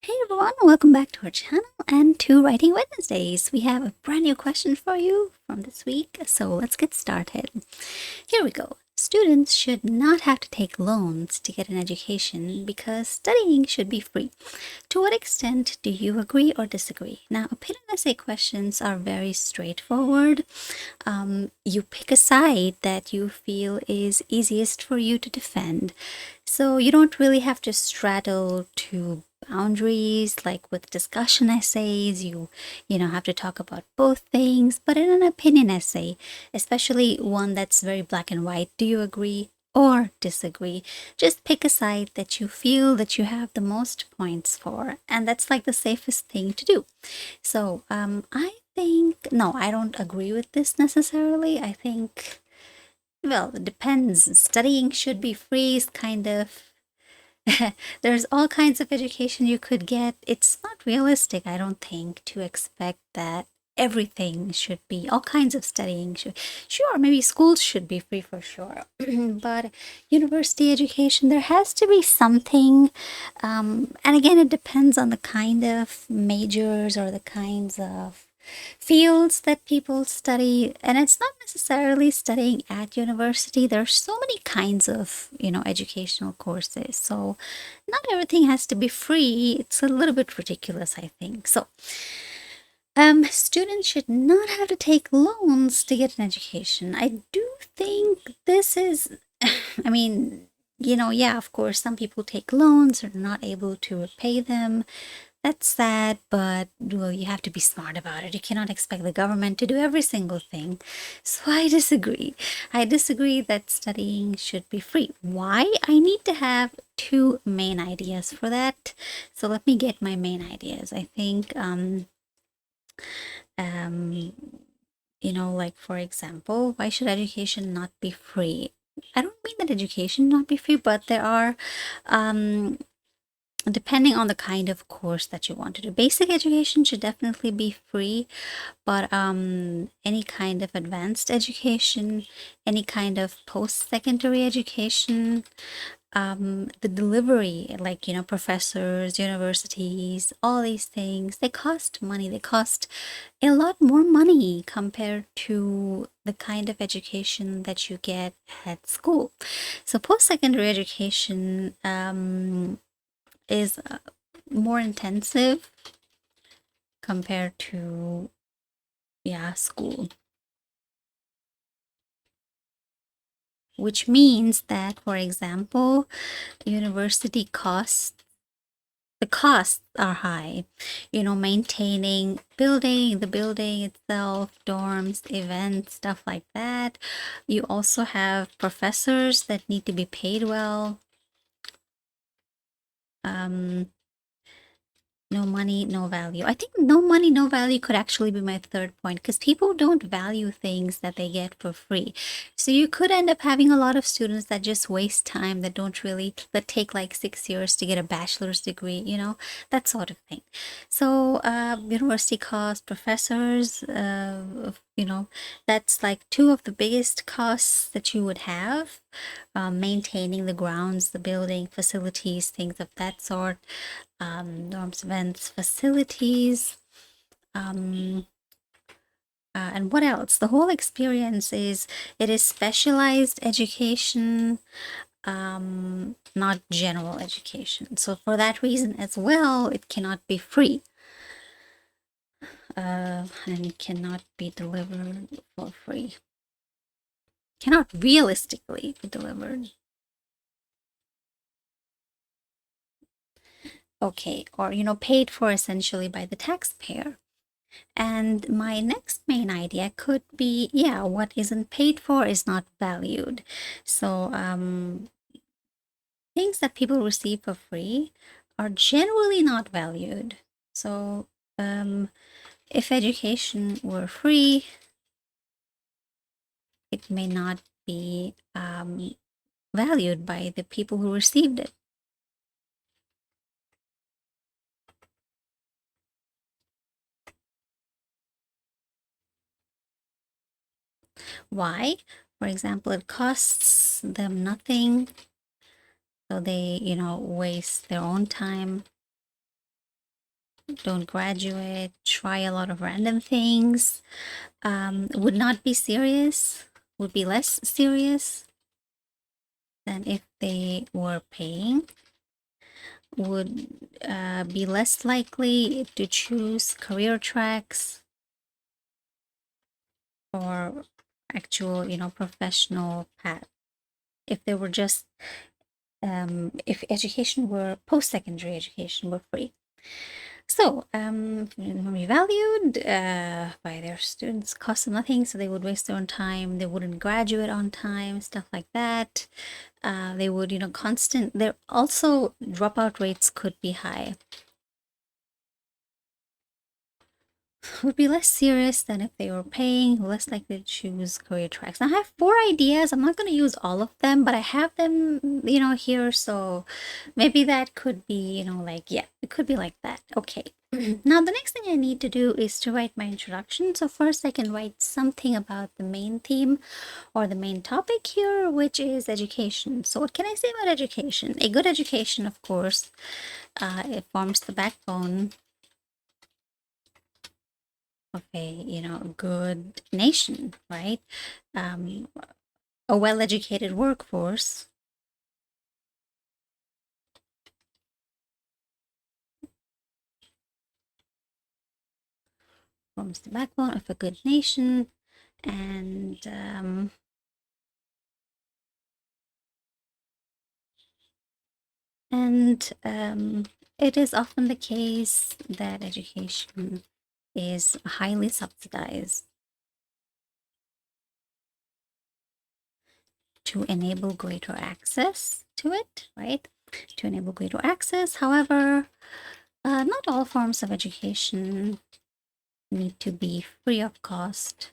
Hey everyone, welcome back to our channel and to Writing Wednesdays. We have a brand new question for you from this week, so let's get started. Here we go. Students should not have to take loans to get an education because studying should be free. To what extent do you agree or disagree? Now, opinion essay questions are very straightforward. You pick a side that you feel is easiest for you to defend. So you don't really have to straddle two boundaries like with discussion essays. You have to talk about both things, but in an opinion essay, especially one that's very black and white, do you agree or disagree? Just pick a side that you feel that you have the most points for, and that's like the safest thing to do. So I think no, I don't agree with this necessarily. I think, well, it depends. Studying should be free is kind of there's all kinds of education you could get. It's not realistic, I don't think, to expect that everything should be all kinds of studying should, sure, maybe schools should be free for sure. But university education, there has to be something. And again, it depends on the kind of majors or the kinds of fields that people study, and it's not necessarily studying at university. There's so many kinds of educational courses, so not everything has to be free. It's a little bit ridiculous, I think. So students should not have to take loans to get an education. I do think this is I mean, yeah, of course, some people take loans, are not able to repay them. That's sad, but well, you have to be smart about it. You cannot expect the government to do every single thing. So I disagree. I disagree that studying should be free. Why? I need to have two main ideas for that. So let me get my main ideas. I think um like for example, why should education not be free? I don't mean that education not be free, but there are um depending on the kind of course that you want to do. Basic education should definitely be free, but any kind of advanced education, any kind of post-secondary education, the delivery, like professors, universities, all these things, they cost money. They cost a lot more money compared to the kind of education that you get at school. So post-secondary education is more intensive compared to, yeah, school, which means that, for example, university costs, the costs are high. Maintaining the building itself, dorms, events, stuff like that. You also have professors that need to be paid well. um No money, no value. I think no money, no value could actually be my third point, because people don't value things that they get for free. So you could end up having a lot of students that just waste time, that take like 6 years to get a bachelor's degree, that sort of thing. So university costs, professors, that's like two of the biggest costs that you would have. Maintaining the grounds, the building, facilities, things of that sort. Dorms, events, facilities, and what else? The whole experience it is specialized education, not general education. So for that reason as well, it cannot be free, and it cannot be delivered for free. Cannot realistically be delivered. Okay, or paid for essentially by the taxpayer. And my next main idea could be, yeah, what isn't paid for is not valued. So things that people receive for free are generally not valued. So if education were free, it may not be valued by the people who received it. Why? For example, it costs them nothing, so they waste their own time. don't graduate, try a lot of random things, would not be serious, would be less serious than if they were paying, would be less likely to choose career tracks or actual, professional path. If they were just, if education were post-secondary education were free. So, be valued by their students, cost them nothing, so they would waste their own time. They wouldn't graduate on time, stuff like that. They would, their also dropout rates could be high. Would be less serious than if they were paying, less likely to choose career tracks. Now, I have 4 ideas. I'm not going to use all of them, but I have them, here. So maybe that could be, yeah, it could be like that. Okay. Now, the next thing I need to do is to write my introduction. So first I can write something about the main theme or the main topic here, which is education. So what can I say about education? A good education, of course, it forms the backbone of a good nation, right? A well-educated workforce forms the backbone of a good nation, and it is often the case that education is highly subsidized to enable greater access to it, right? To enable greater access. However, not all forms of education need to be free of cost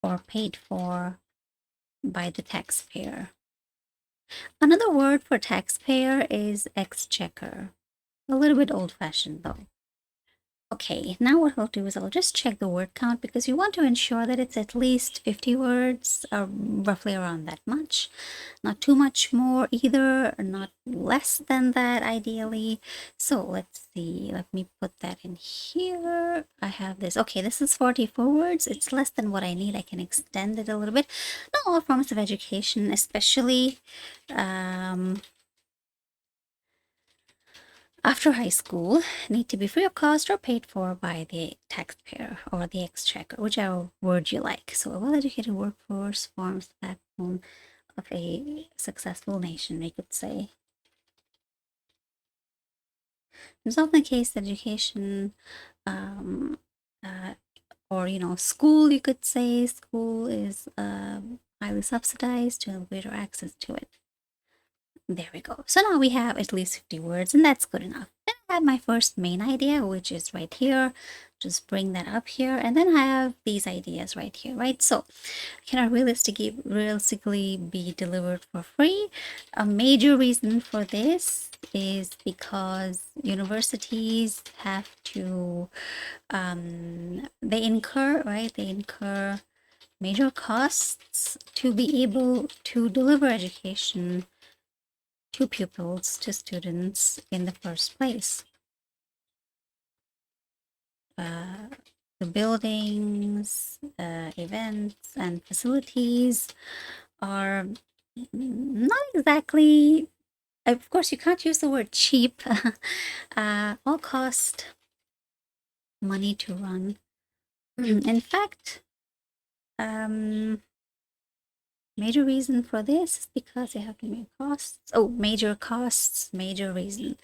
or paid for by the taxpayer. Another word for taxpayer is exchequer. A little bit old-fashioned though. Okay, now what I'll do is I'll just check the word count because you want to ensure that it's at least 50 words, or roughly around that much. Not too much more either, not less than that ideally. So let's see, let me put that in here. I have this. Okay, this is 44 words. It's less than what I need. I can extend it a little bit. Not all forms of education, especially after high school, need to be free of cost or paid for by the taxpayer or the exchequer, whichever word you like. So a well-educated workforce forms the backbone of a successful nation, we could say. It's often the case that education, or school, you could say, school is highly subsidized to have greater access to it. There we go. So now we have at least 50 words, and that's good enough. Then I have my first main idea, which is right here. Just bring that up here, and then I have these ideas right here, right? So, cannot realistically be delivered for free. A major reason for this is because universities have to, they incur, right? They incur major costs to be able to deliver education to pupils, to students in the first place. The buildings, events, and facilities are not exactly, of course, you can't use the word cheap, all cost money to run. In fact, major reason for this is because they have to make costs. Oh, major costs, major reason.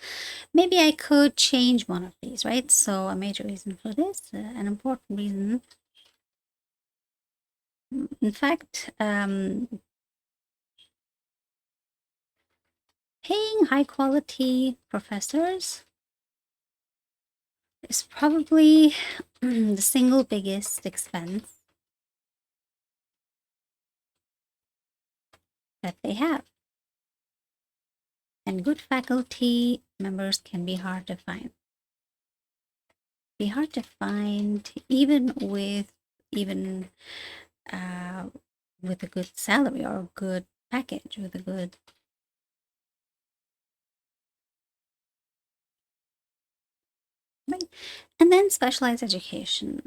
Maybe I could change one of these, right? So a major reason for this, an important reason. In fact, paying high quality professors is probably the single biggest expense that they have. And good faculty members can be hard to find. Even with a good salary or a good package, with a good right? And then specialized education.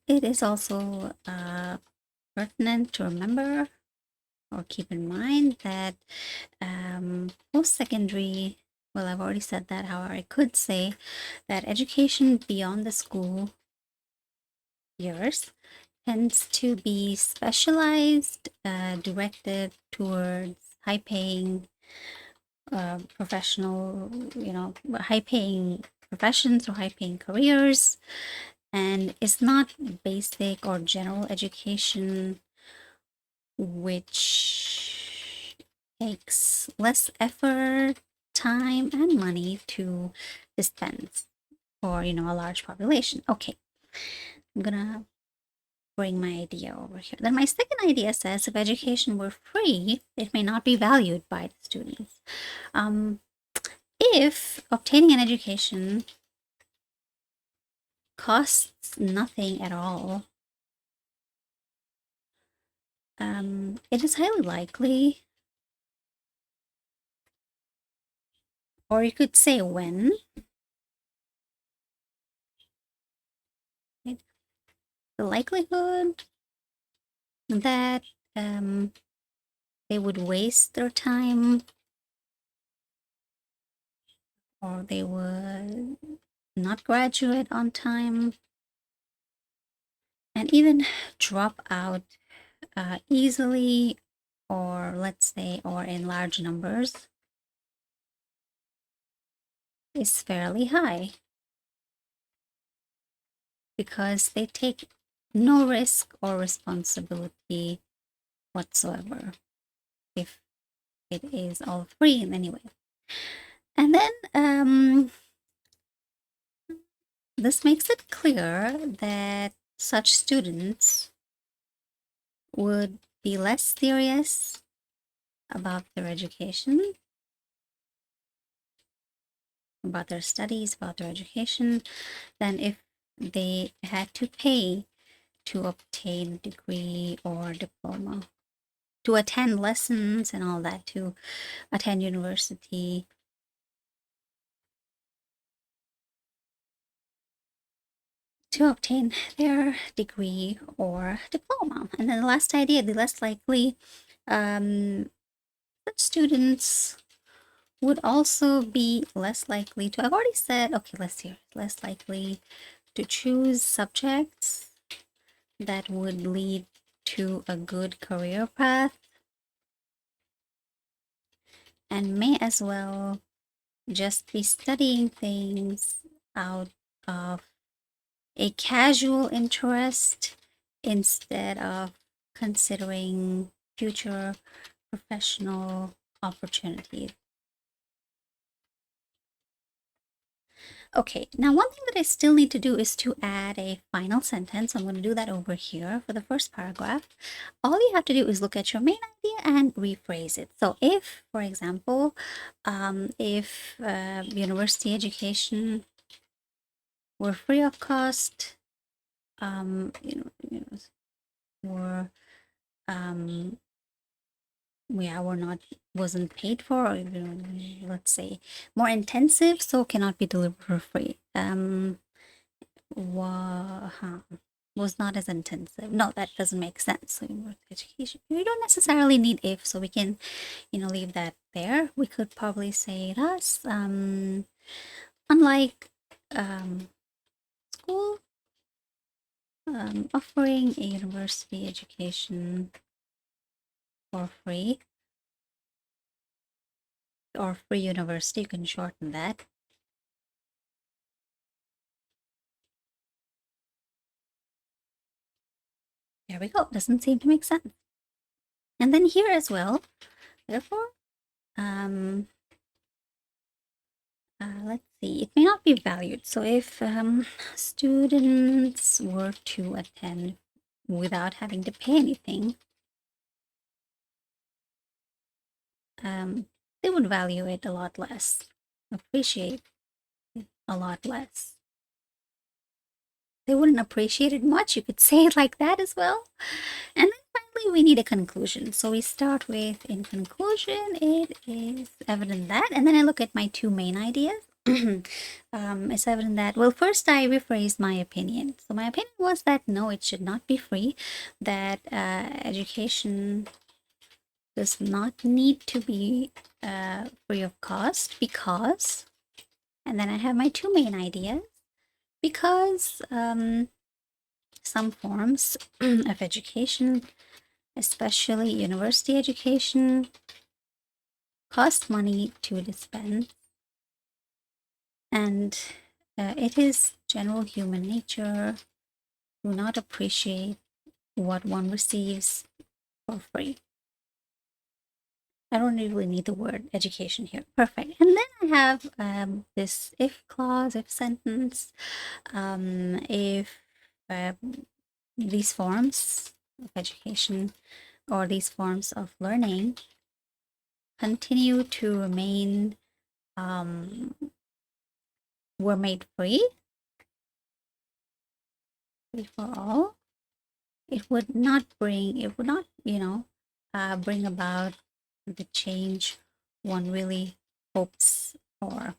It is also pertinent to remember or keep in mind that post-secondary, well, I've already said that. However, I could say that education beyond the school years tends to be specialized, directed towards high-paying professional, high-paying professions or high-paying careers, and it's not basic or general education, which takes less effort, time, and money to dispense for, a large population. Okay, I'm gonna bring my idea over here. Then my second idea says if education were free, it may not be valued by the students. If obtaining an education costs nothing at all, it is highly likely, or you could say when, right, the likelihood that they would waste their time or they would not graduate on time and even drop out easily, or let's say, or in large numbers, is fairly high because they take no risk or responsibility whatsoever if it is all free in any way. And then this makes it clear that such students would be less serious about their education, about their studies, about their education, than if they had to pay to obtain a degree or diploma, to attend lessons and all that, to attend university. To obtain their degree or diploma. And then the last idea, the less likely that students would also be less likely to, I've already said, okay, let's hear, less likely to choose subjects that would lead to a good career path and may as well just be studying things out of a casual interest instead of considering future professional opportunities. Okay, now one thing that I still need to do is to add a final sentence. I'm going to do that over here for the first paragraph. All you have to do is look at your main idea and rephrase it. So if, for example, if university education were free of cost, were were not wasn't paid for, or let's say more intensive, so cannot be delivered for free. Was not as intensive. No, that doesn't make sense. So education, we don't necessarily need if, so we can leave that there. We could probably say thus, unlike school, offering a university education for free or free university, you can shorten that. There we go. Doesn't seem to make sense. And then here as well, therefore, let's see, it may not be valued. So if students were to attend without having to pay anything, they would value it a lot less, appreciate it a lot less. They wouldn't appreciate it much. You could say it like that as well. And then finally, we need a conclusion. So we start with, in conclusion, it is evident that, and then I look at my two main ideas. It's evident that, well, first I rephrased my opinion. So my opinion was that no, it should not be free, that education does not need to be free of cost because, and then I have my two main ideas, because some forms of education, especially university education, cost money to dispense, and it is general human nature to not appreciate what one receives for free. I don't really need the word education here. Perfect. And then I have this if clause, if sentence. If these forms of education or these forms of learning continue to remain, were made free for all, it would not bring, bring about the change one really hopes for.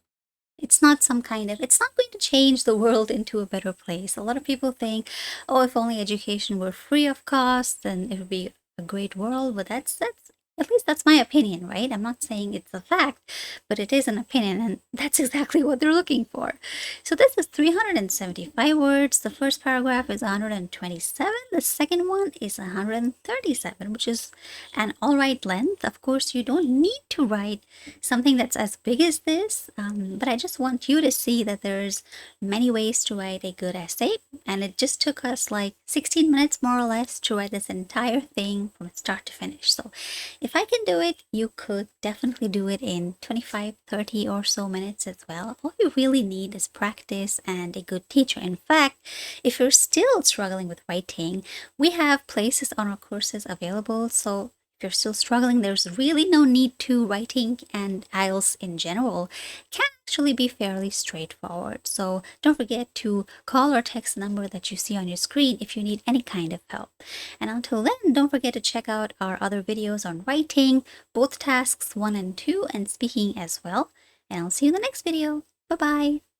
It's not it's not going to change the world into a better place. A lot of people think, oh, if only education were free of cost, then it would be a great world. But that's at least that's my opinion, right? I'm not saying it's a fact, but it is an opinion, and that's exactly what they're looking for. So this is 375 words. The first paragraph is 127. The second one is 137, which is an all right length. Of course, you don't need to write something that's as big as this, but I just want you to see that there's many ways to write a good essay, and it just took us like 16 minutes more or less to write this entire thing from start to finish. So if I can do it, you could definitely do it in 25, 30 or so minutes as well. All you really need is practice and a good teacher. In fact, if you're still struggling with writing, we have places on our courses available. So if you're still struggling, there's really no need to. Writing and IELTS in general can actually be fairly straightforward. So don't forget to call or text the number that you see on your screen if you need any kind of help. And until then, don't forget to check out our other videos on writing, both tasks 1 and 2, and speaking as well. And I'll see you in the next video. Bye-bye.